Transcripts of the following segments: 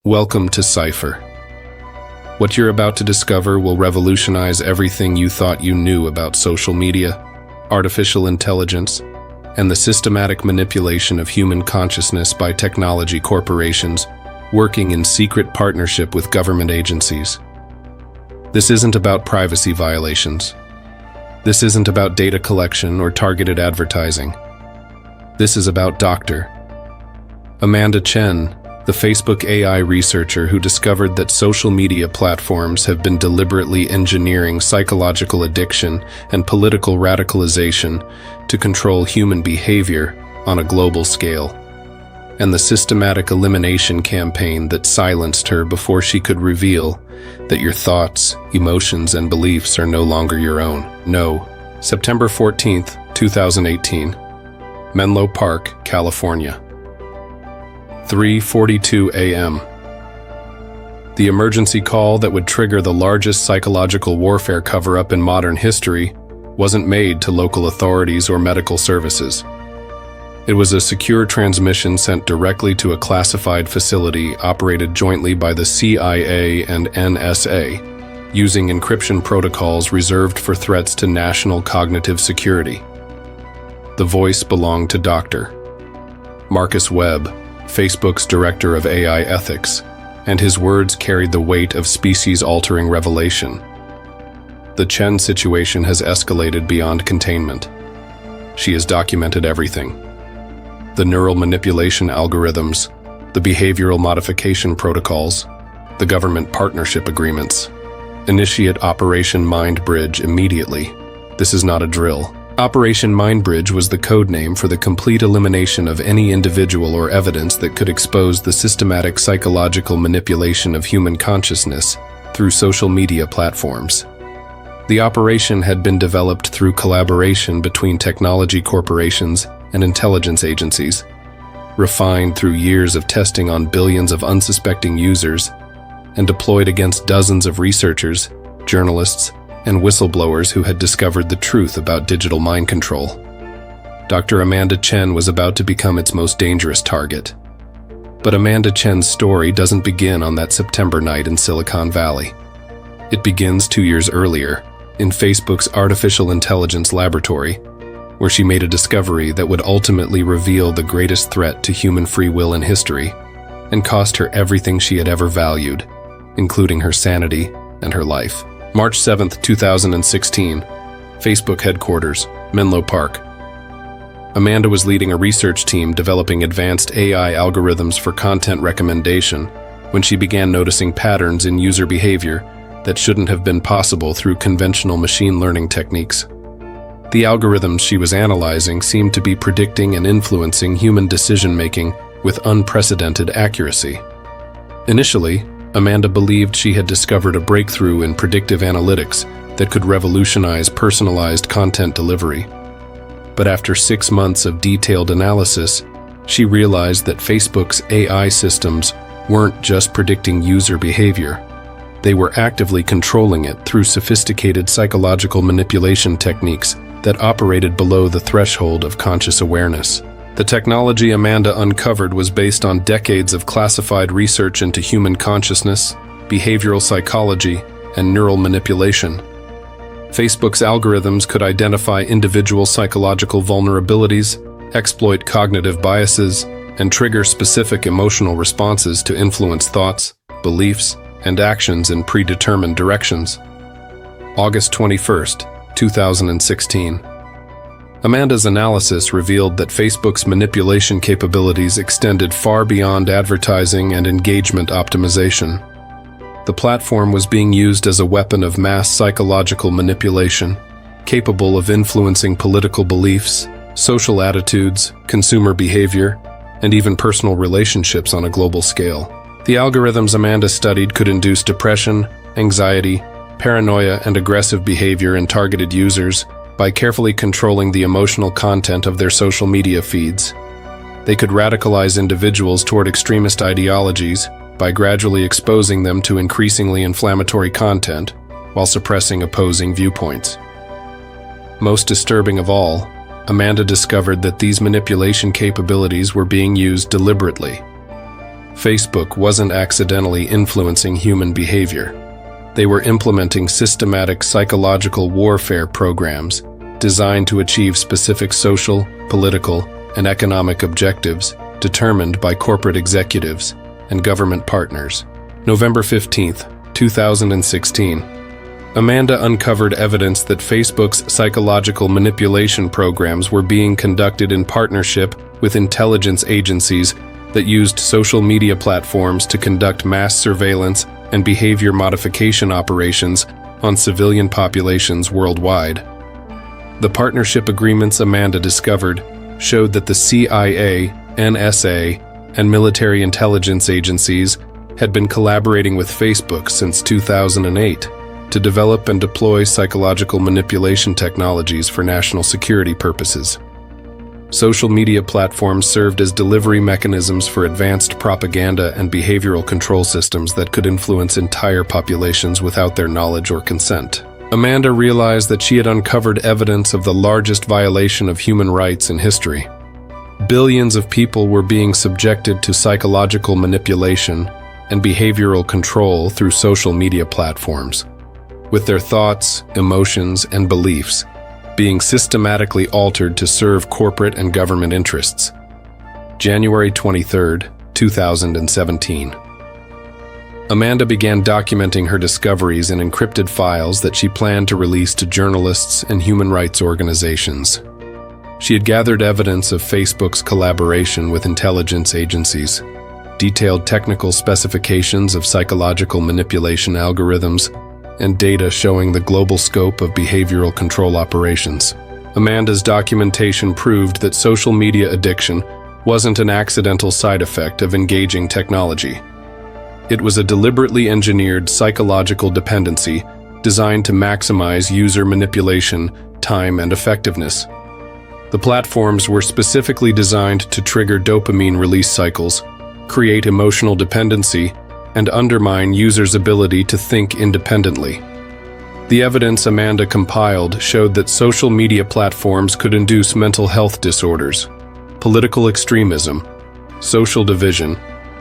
Welcome to CIPHER. What you're about to discover will revolutionize everything you thought you knew about social media, artificial intelligence, and the systematic manipulation of human consciousness by technology corporations working in secret partnership with government agencies. This isn't about privacy violations. This isn't about data collection or targeted advertising. This is about Dr. Amanda Chen, the Facebook AI researcher who discovered that social media platforms have been deliberately engineering psychological addiction and political radicalization to control human behavior on a global scale, and the systematic elimination campaign that silenced her before she could reveal that your thoughts, emotions, and beliefs are no longer your own. No. September 14th, 2018. Menlo Park, California. 3:42 a.m. The emergency call that would trigger the largest psychological warfare cover-up in modern history wasn't made to local authorities or medical services. It was a secure transmission sent directly to a classified facility operated jointly by the CIA and NSA, using encryption protocols reserved for threats to national cognitive security. The voice belonged to Dr. Marcus Webb, Facebook's director of AI ethics, and his words carried the weight of species-altering revelation. The Chen situation has escalated beyond containment. She has documented everything: the neural manipulation algorithms, the behavioral modification protocols, the government partnership agreements. Initiate Operation Mindbridge immediately. This is not a drill. Operation Mindbridge was the code name for the complete elimination of any individual or evidence that could expose the systematic psychological manipulation of human consciousness through social media platforms. The operation had been developed through collaboration between technology corporations and intelligence agencies, refined through years of testing on billions of unsuspecting users, and deployed against dozens of researchers, journalists, and whistleblowers who had discovered the truth about digital mind control. Dr. Amanda Chen was about to become its most dangerous target. But Amanda Chen's story doesn't begin on that September night in Silicon Valley. It begins 2 years earlier, in Facebook's artificial intelligence laboratory, where she made a discovery that would ultimately reveal the greatest threat to human free will in history, and cost her everything she had ever valued, including her sanity and her life. March 7, 2016, Facebook headquarters, Menlo Park. Amanda was leading a research team developing advanced AI algorithms for content recommendation when she began noticing patterns in user behavior that shouldn't have been possible through conventional machine learning techniques. The algorithms she was analyzing seemed to be predicting and influencing human decision-making with unprecedented accuracy. Initially, Amanda believed she had discovered a breakthrough in predictive analytics that could revolutionize personalized content delivery. But after 6 months of detailed analysis, she realized that Facebook's AI systems weren't just predicting user behavior. They were actively controlling it through sophisticated psychological manipulation techniques that operated below the threshold of conscious awareness. The technology Amanda uncovered was based on decades of classified research into human consciousness, behavioral psychology, and neural manipulation. Facebook's algorithms could identify individual psychological vulnerabilities, exploit cognitive biases, and trigger specific emotional responses to influence thoughts, beliefs, and actions in predetermined directions. August 21, 2016. Amanda's analysis revealed that Facebook's manipulation capabilities extended far beyond advertising and engagement optimization. The platform was being used as a weapon of mass psychological manipulation, capable of influencing political beliefs, social attitudes, consumer behavior, and even personal relationships on a global scale. The algorithms Amanda studied could induce depression, anxiety, paranoia, and aggressive behavior in targeted users by carefully controlling the emotional content of their social media feeds. They could radicalize individuals toward extremist ideologies by gradually exposing them to increasingly inflammatory content while suppressing opposing viewpoints. Most disturbing of all, Amanda discovered that these manipulation capabilities were being used deliberately. Facebook wasn't accidentally influencing human behavior. They were implementing systematic psychological warfare programs designed to achieve specific social, political, and economic objectives determined by corporate executives and government partners. November 15, 2016. Amanda uncovered evidence that Facebook's psychological manipulation programs were being conducted in partnership with intelligence agencies that used social media platforms to conduct mass surveillance and behavior modification operations on civilian populations worldwide. The partnership agreements Amanda discovered showed that the CIA, NSA, and military intelligence agencies had been collaborating with Facebook since 2008 to develop and deploy psychological manipulation technologies for national security purposes. Social media platforms served as delivery mechanisms for advanced propaganda and behavioral control systems that could influence entire populations without their knowledge or consent. Amanda realized that she had uncovered evidence of the largest violation of human rights in history. Billions of people were being subjected to psychological manipulation and behavioral control through social media platforms, with their thoughts, emotions, and beliefs being systematically altered to serve corporate and government interests. January 23, 2017. Amanda began documenting her discoveries in encrypted files that she planned to release to journalists and human rights organizations. She had gathered evidence of Facebook's collaboration with intelligence agencies, detailed technical specifications of psychological manipulation algorithms, and data showing the global scope of behavioral control operations. Amanda's documentation proved that social media addiction wasn't an accidental side effect of engaging technology. It was a deliberately engineered psychological dependency designed to maximize user manipulation, time, and effectiveness. The platforms were specifically designed to trigger dopamine release cycles, create emotional dependency, and undermine users' ability to think independently. The evidence Amanda compiled showed that social media platforms could induce mental health disorders, political extremism, social division,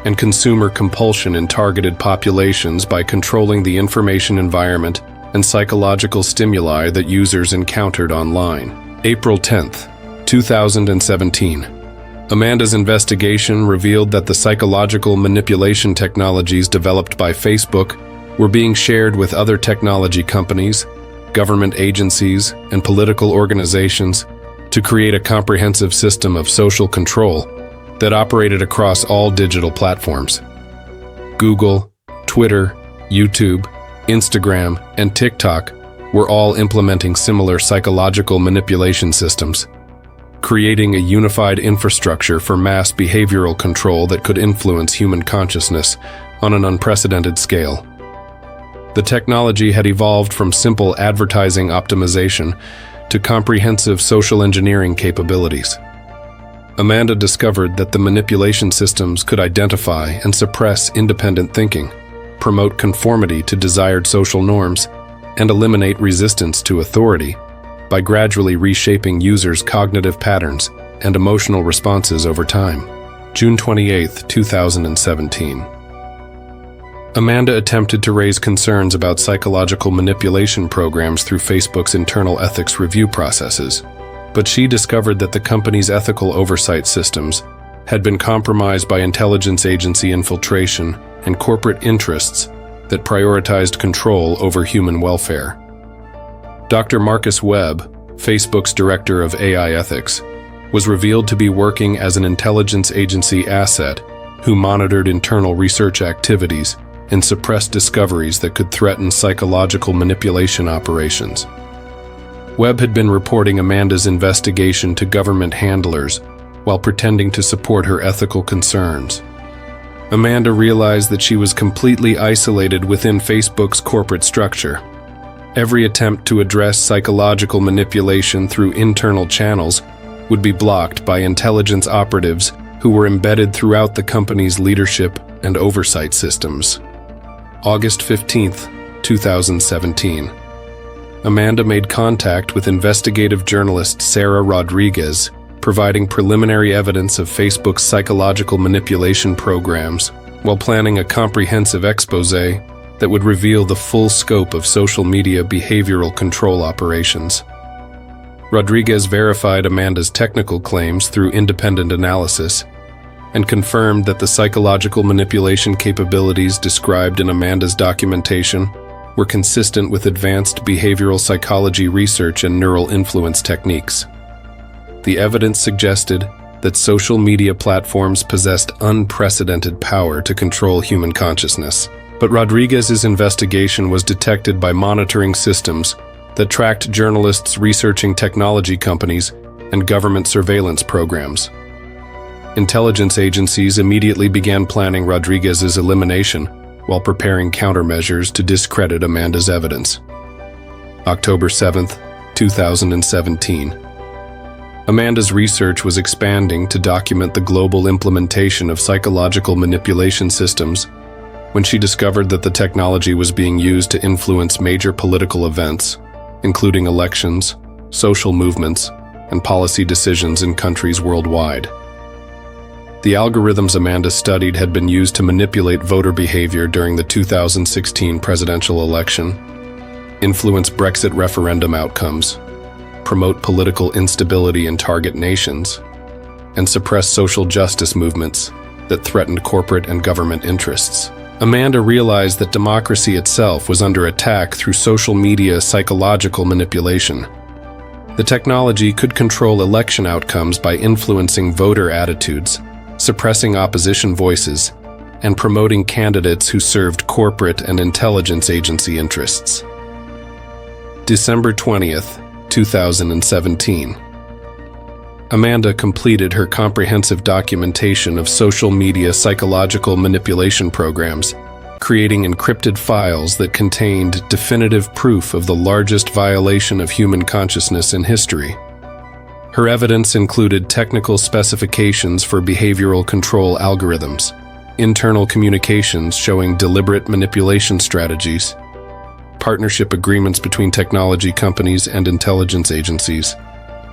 and consumer compulsion in targeted populations by controlling the information environment and psychological stimuli that users encountered online. April 10, 2017. Amanda's investigation revealed that the psychological manipulation technologies developed by Facebook were being shared with other technology companies, government agencies, and political organizations to create a comprehensive system of social control that operated across all digital platforms. Google, Twitter, YouTube, Instagram, and TikTok were all implementing similar psychological manipulation systems, creating a unified infrastructure for mass behavioral control that could influence human consciousness on an unprecedented scale. The technology had evolved from simple advertising optimization to comprehensive social engineering capabilities. Amanda discovered that the manipulation systems could identify and suppress independent thinking, promote conformity to desired social norms, and eliminate resistance to authority by gradually reshaping users' cognitive patterns and emotional responses over time. June 28, 2017. Amanda attempted to raise concerns about psychological manipulation programs through Facebook's internal ethics review processes, but she discovered that the company's ethical oversight systems had been compromised by intelligence agency infiltration and corporate interests that prioritized control over human welfare. Dr. Marcus Webb, Facebook's director of AI ethics, was revealed to be working as an intelligence agency asset who monitored internal research activities and suppressed discoveries that could threaten psychological manipulation operations. Webb had been reporting Amanda's investigation to government handlers while pretending to support her ethical concerns. Amanda realized that she was completely isolated within Facebook's corporate structure. Every attempt to address psychological manipulation through internal channels would be blocked by intelligence operatives who were embedded throughout the company's leadership and oversight systems. August 15, 2017. Amanda made contact with investigative journalist Sarah Rodriguez, providing preliminary evidence of Facebook's psychological manipulation programs while planning a comprehensive exposé that would reveal the full scope of social media behavioral control operations. Rodriguez verified Amanda's technical claims through independent analysis and confirmed that the psychological manipulation capabilities described in Amanda's documentation were consistent with advanced behavioral psychology research and neural influence techniques. The evidence suggested that social media platforms possessed unprecedented power to control human consciousness. But Rodriguez's investigation was detected by monitoring systems that tracked journalists researching technology companies and government surveillance programs. Intelligence agencies immediately began planning Rodriguez's elimination while preparing countermeasures to discredit Amanda's evidence. October 7, 2017. Amanda's research was expanding to document the global implementation of psychological manipulation systems when she discovered that the technology was being used to influence major political events, including elections, social movements, and policy decisions in countries worldwide. The algorithms Amanda studied had been used to manipulate voter behavior during the 2016 presidential election, influence Brexit referendum outcomes, promote political instability in target nations, and suppress social justice movements that threatened corporate and government interests. Amanda realized that democracy itself was under attack through social media psychological manipulation. The technology could control election outcomes by influencing voter attitudes, suppressing opposition voices, and promoting candidates who served corporate and intelligence agency interests. December 20th, 2017. Amanda completed her comprehensive documentation of social media psychological manipulation programs, creating encrypted files that contained definitive proof of the largest violation of human consciousness in history. Her evidence included technical specifications for behavioral control algorithms, internal communications showing deliberate manipulation strategies, partnership agreements between technology companies and intelligence agencies,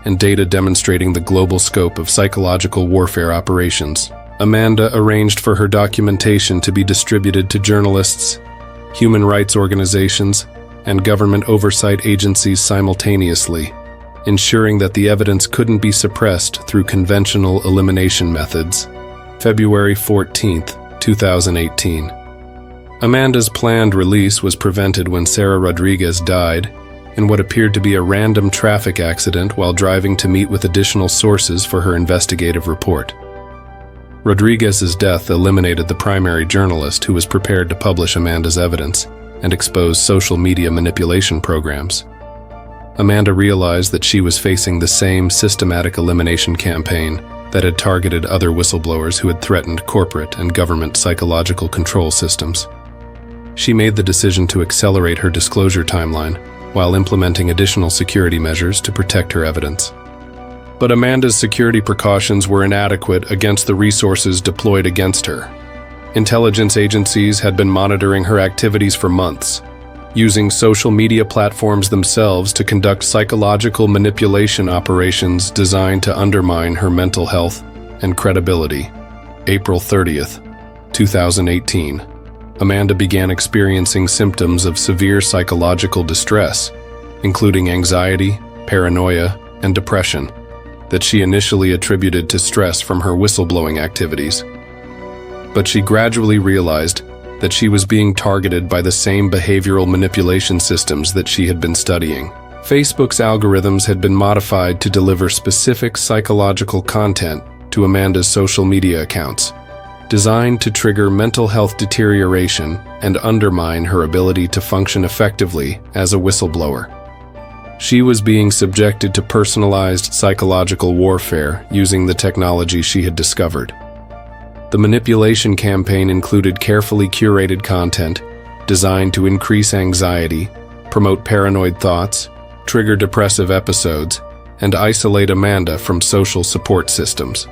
and data demonstrating the global scope of psychological warfare operations. Amanda arranged for her documentation to be distributed to journalists, human rights organizations, and government oversight agencies simultaneously, ensuring that the evidence couldn't be suppressed through conventional elimination methods. February 14, 2018. Amanda's planned release was prevented when Sarah Rodriguez died in what appeared to be a random traffic accident while driving to meet with additional sources for her investigative report. Rodriguez's death eliminated the primary journalist who was prepared to publish Amanda's evidence and expose social media manipulation programs. Amanda realized that she was facing the same systematic elimination campaign that had targeted other whistleblowers who had threatened corporate and government psychological control systems. She made the decision to accelerate her disclosure timeline while implementing additional security measures to protect her evidence. But Amanda's security precautions were inadequate against the resources deployed against her. Intelligence agencies had been monitoring her activities for months, using social media platforms themselves to conduct psychological manipulation operations designed to undermine her mental health and credibility. April 30th, 2018. Amanda began experiencing symptoms of severe psychological distress, including anxiety, paranoia, and depression, that she initially attributed to stress from her whistleblowing activities. But she gradually realized that she was being targeted by the same behavioral manipulation systems that she had been studying. Facebook's algorithms had been modified to deliver specific psychological content to Amanda's social media accounts, designed to trigger mental health deterioration and undermine her ability to function effectively as a whistleblower. She was being subjected to personalized psychological warfare using the technology she had discovered. The manipulation campaign included carefully curated content designed to increase anxiety, promote paranoid thoughts, trigger depressive episodes, and isolate Amanda from social support systems.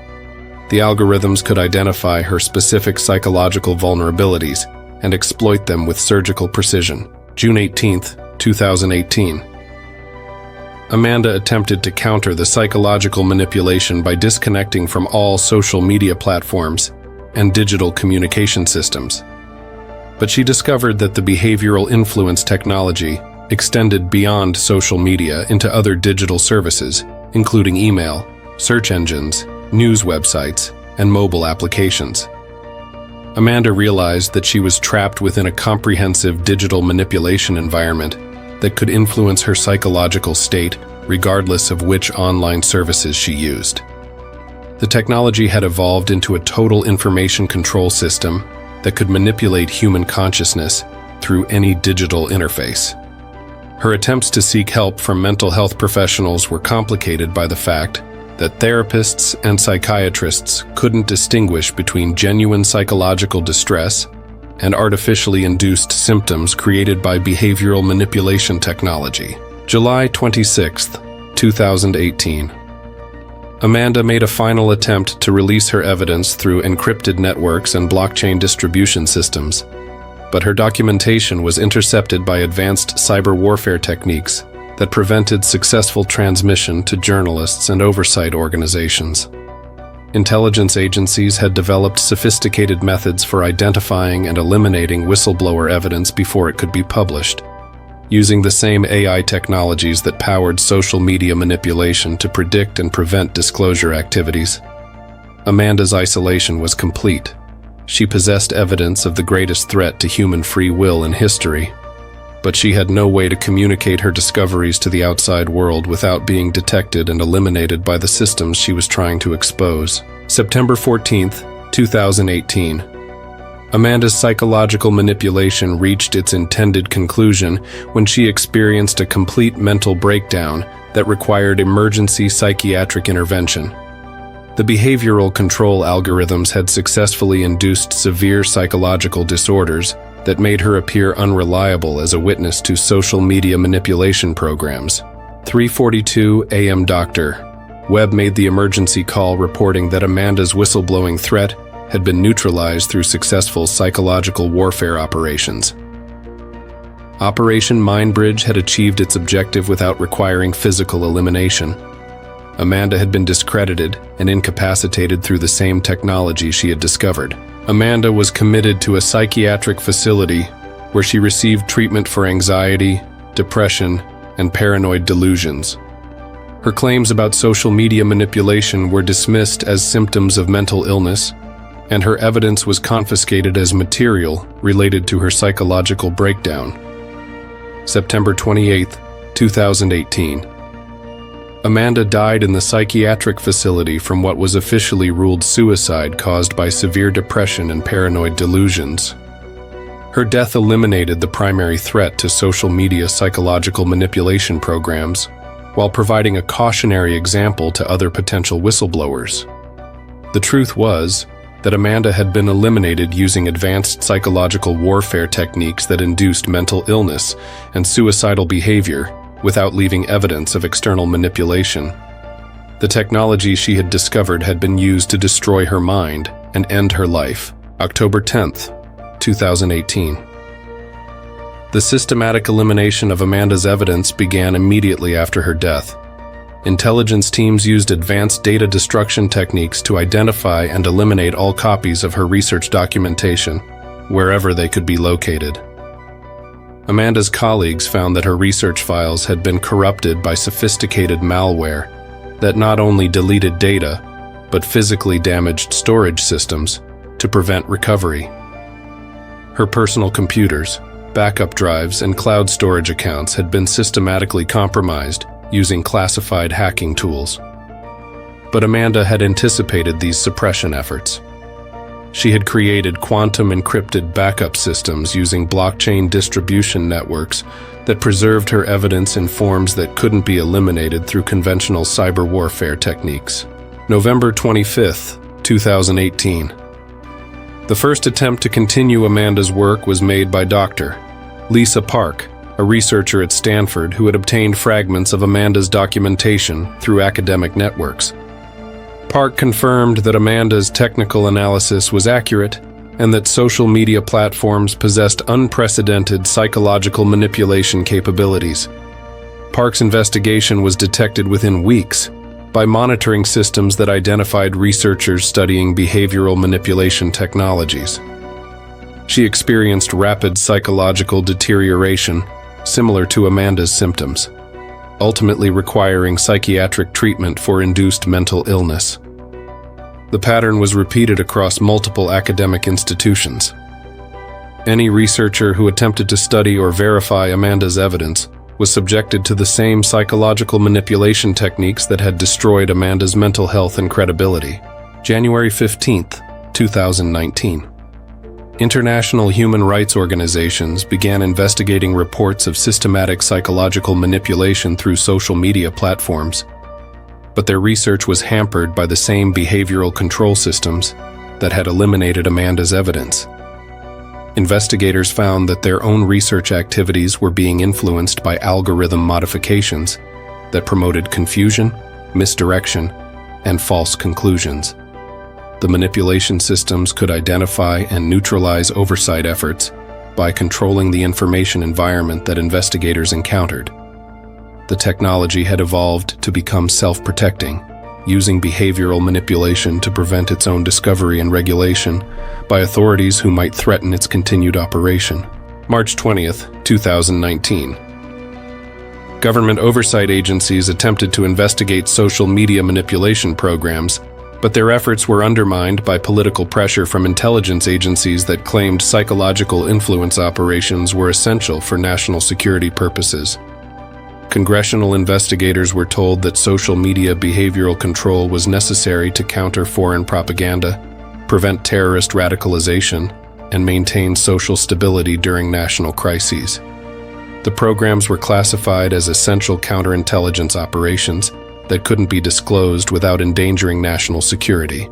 The algorithms could identify her specific psychological vulnerabilities and exploit them with surgical precision. June 18, 2018. Amanda attempted to counter the psychological manipulation by disconnecting from all social media platforms and digital communication systems. But she discovered that the behavioral influence technology extended beyond social media into other digital services, including email, search engines, news websites, and mobile applications. Amanda realized that she was trapped within a comprehensive digital manipulation environment that could influence her psychological state regardless of which online services she used. The technology had evolved into a total information control system that could manipulate human consciousness through any digital interface. Her attempts to seek help from mental health professionals were complicated by the fact that therapists and psychiatrists couldn't distinguish between genuine psychological distress and artificially induced symptoms created by behavioral manipulation technology. July 26, 2018. Amanda made a final attempt to release her evidence through encrypted networks and blockchain distribution systems, but her documentation was intercepted by advanced cyber warfare techniques that prevented successful transmission to journalists and oversight organizations. Intelligence agencies had developed sophisticated methods for identifying and eliminating whistleblower evidence before it could be published, using the same AI technologies that powered social media manipulation to predict and prevent disclosure activities. Amanda's isolation was complete. She possessed evidence of the greatest threat to human free will in history, but she had no way to communicate her discoveries to the outside world without being detected and eliminated by the systems she was trying to expose. September 14, 2018. Amanda's psychological manipulation reached its intended conclusion when she experienced a complete mental breakdown that required emergency psychiatric intervention. The behavioral control algorithms had successfully induced severe psychological disorders that made her appear unreliable as a witness to social media manipulation programs. 3:42 a.m. Dr. Webb made the emergency call reporting that Amanda's whistleblowing threat had been neutralized through successful psychological warfare operations. Operation Mindbridge had achieved its objective without requiring physical elimination. Amanda had been discredited and incapacitated through the same technology she had discovered. Amanda was committed to a psychiatric facility where she received treatment for anxiety, depression, and paranoid delusions. Her claims about social media manipulation were dismissed as symptoms of mental illness, and her evidence was confiscated as material related to her psychological breakdown. September 28, 2018. Amanda died in the psychiatric facility from what was officially ruled suicide caused by severe depression and paranoid delusions. Her death eliminated the primary threat to social media psychological manipulation programs, while providing a cautionary example to other potential whistleblowers. The truth was that Amanda had been eliminated using advanced psychological warfare techniques that induced mental illness and suicidal behavior without leaving evidence of external manipulation. The technology she had discovered had been used to destroy her mind and end her life. October 10th, 2018. The systematic elimination of Amanda's evidence began immediately after her death. Intelligence teams used advanced data destruction techniques to identify and eliminate all copies of her research documentation, wherever they could be located. Amanda's colleagues found that her research files had been corrupted by sophisticated malware that not only deleted data, but physically damaged storage systems to prevent recovery. Her personal computers, backup drives, and cloud storage accounts had been systematically compromised using classified hacking tools. But Amanda had anticipated these suppression efforts. She had created quantum-encrypted backup systems using blockchain distribution networks that preserved her evidence in forms that couldn't be eliminated through conventional cyber warfare techniques. November 25, 2018. The first attempt to continue Amanda's work was made by Dr. Lisa Park, a researcher at Stanford who had obtained fragments of Amanda's documentation through academic networks. Park confirmed that Amanda's technical analysis was accurate and that social media platforms possessed unprecedented psychological manipulation capabilities. Park's investigation was detected within weeks, by monitoring systems that identified researchers studying behavioral manipulation technologies. She experienced rapid psychological deterioration, similar to Amanda's symptoms, ultimately requiring psychiatric treatment for induced mental illness. The pattern was repeated across multiple academic institutions. Any researcher who attempted to study or verify Amanda's evidence was subjected to the same psychological manipulation techniques that had destroyed Amanda's mental health and credibility. January 15, 2019. International human rights organizations began investigating reports of systematic psychological manipulation through social media platforms, but their research was hampered by the same behavioral control systems that had eliminated Amanda's evidence. Investigators found that their own research activities were being influenced by algorithm modifications that promoted confusion, misdirection, and false conclusions. The manipulation systems could identify and neutralize oversight efforts by controlling the information environment that investigators encountered. The technology had evolved to become self-protecting, using behavioral manipulation to prevent its own discovery and regulation by authorities who might threaten its continued operation. March 20th, 2019. Government oversight agencies attempted to investigate social media manipulation programs, but their efforts were undermined by political pressure from intelligence agencies that claimed psychological influence operations were essential for national security purposes. Congressional investigators were told that social media behavioral control was necessary to counter foreign propaganda, prevent terrorist radicalization, and maintain social stability during national crises. The programs were classified as essential counterintelligence operations that couldn't be disclosed without endangering national security.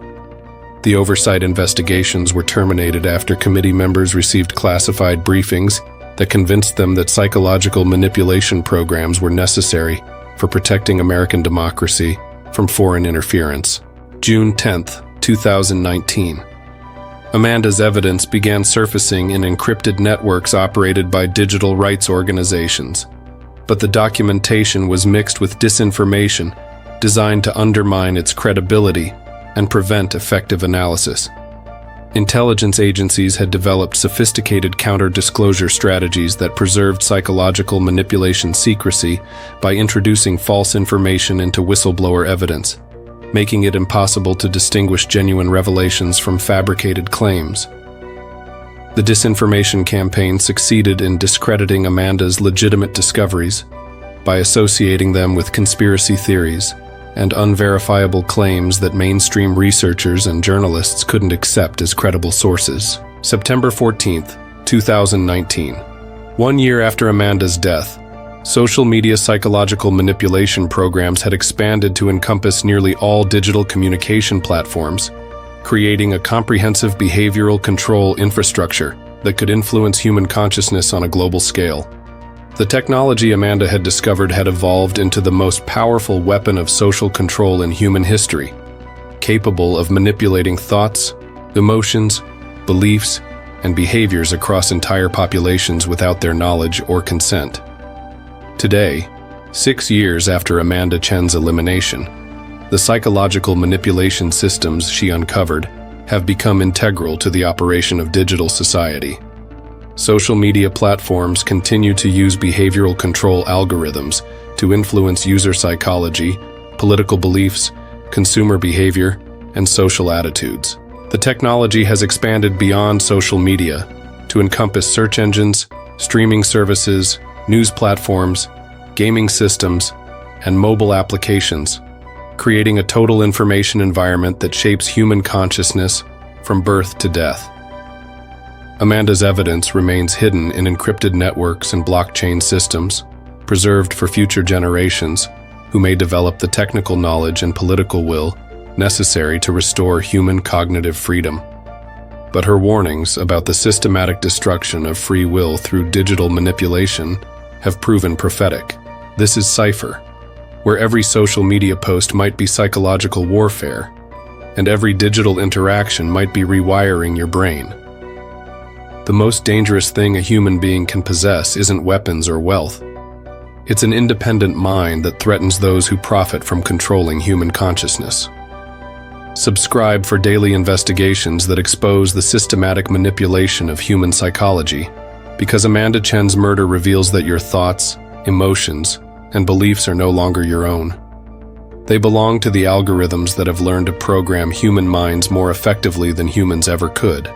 The oversight investigations were terminated after committee members received classified briefings that convinced them that psychological manipulation programs were necessary for protecting American democracy from foreign interference. June 10, 2019. Amanda's evidence began surfacing in encrypted networks operated by digital rights organizations, but the documentation was mixed with disinformation designed to undermine its credibility and prevent effective analysis. Intelligence agencies had developed sophisticated counter-disclosure strategies that preserved psychological manipulation secrecy by introducing false information into whistleblower evidence, making it impossible to distinguish genuine revelations from fabricated claims. The disinformation campaign succeeded in discrediting Amanda's legitimate discoveries by associating them with conspiracy theories and unverifiable claims that mainstream researchers and journalists couldn't accept as credible sources. September 14, 2019. 1 year after Amanda's death, social media psychological manipulation programs had expanded to encompass nearly all digital communication platforms, creating a comprehensive behavioral control infrastructure that could influence human consciousness on a global scale. The technology Amanda had discovered had evolved into the most powerful weapon of social control in human history, capable of manipulating thoughts, emotions, beliefs, and behaviors across entire populations without their knowledge or consent. Today, 6 years after Amanda Chen's elimination, the psychological manipulation systems she uncovered have become integral to the operation of digital society. Social media platforms continue to use behavioral control algorithms to influence user psychology, political beliefs, consumer behavior, and social attitudes. The technology has expanded beyond social media to encompass search engines, streaming services, news platforms, gaming systems, and mobile applications, creating a total information environment that shapes human consciousness from birth to death. Amanda's evidence remains hidden in encrypted networks and blockchain systems, preserved for future generations who may develop the technical knowledge and political will necessary to restore human cognitive freedom. But her warnings about the systematic destruction of free will through digital manipulation have proven prophetic. This is CIPHER, where every social media post might be psychological warfare, and every digital interaction might be rewiring your brain. The most dangerous thing a human being can possess isn't weapons or wealth. It's an independent mind that threatens those who profit from controlling human consciousness. Subscribe for daily investigations that expose the systematic manipulation of human psychology, because Amanda Chen's murder reveals that your thoughts, emotions, and beliefs are no longer your own. They belong to the algorithms that have learned to program human minds more effectively than humans ever could.